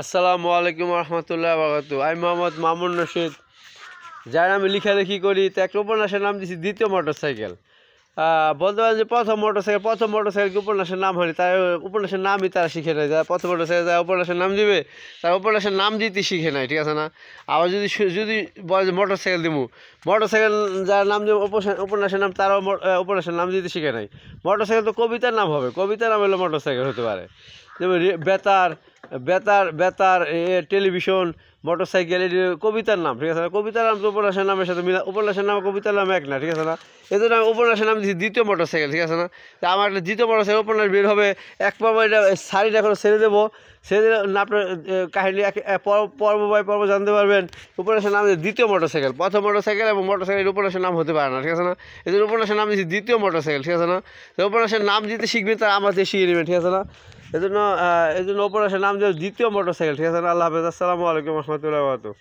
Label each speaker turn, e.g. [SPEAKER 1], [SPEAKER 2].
[SPEAKER 1] আসসালামু আলাইকুম রহমতুল্লাহ বারাকাতু। আমি মোহাম্মদ মামুন রশিদ, যার আমি লেখালেখি করি। তো একটা উপন্যাসের নাম দিয়েছি দ্বিতীয় মোটরসাইকেল। বলতে পারেন যে প্রথম মোটরসাইকেল উপন্যাসের নাম হয়নি, তার উপন্যাসের নামই তারা শিখে নেয়। যারা প্রথম মোটরসাইকেল যারা উপন্যাসের নাম দিবে তারা উপন্যাসের নাম দিতে শিখে নেয়, ঠিক আছে না? আবার যদি যদি বলে যে মোটরসাইকেল দিবো, মোটরসাইকেল যার নাম দেবো উপন্যাসের নাম, তারাও উপন্যাসের নাম দিতে শিখে নেয়। মোটরসাইকেল তো কবিতার নাম হবে, কবিতার নাম হলো মোটরসাইকেল হতে পারে। যেমন বেতার বেতার বেতার টেলিভিশন, মোটরসাইকেল, এটি কবিতার নাম, ঠিক আছে না? কবিতার নাম তো উপন্যাসের নামের সাথে উপন্যাসের নাম কবিতার নাম এক না, ঠিক আছে না? এই জন্য আমি উপন্যাসের নাম দিচ্ছি দ্বিতীয় মোটরসাইকেল, ঠিক আছে না? তা আমার একটা দ্বিতীয় মোটরসাইকেল উপন্যাস বের হবে। এক পর্ব এটা সারিটা এখন ছেড়ে দেবো, ছেড়ে দিলে আপনার কাহিনী পর্ব বাই পর্ব জানতে পারবেন। উপন্যাসের নাম দ্বিতীয় মোটরসাইকেল। প্রথম মোটরসাইকেল এবং মোটরসাইকেল উপন্যাসের নাম হতে পারে না, ঠিক আছে না? এই জন্য উপন্যাসের নাম দিচ্ছি দ্বিতীয় মোটরসাইকেল, ঠিক আছে না? তো উপন্যাসের নাম দিতে শিখবেন, তারা আমার থেকে শিখে নেবেন, ঠিক আছে না? এই জন্য উপন্যাসের নাম দিয়ে দ্বিতীয় মোটরসাইকেল, ঠিক আছে না? আল্লাহ হাফেজ। আসসালামু আলাইকুম রহমতুল্লাহ বারাকাতুহু।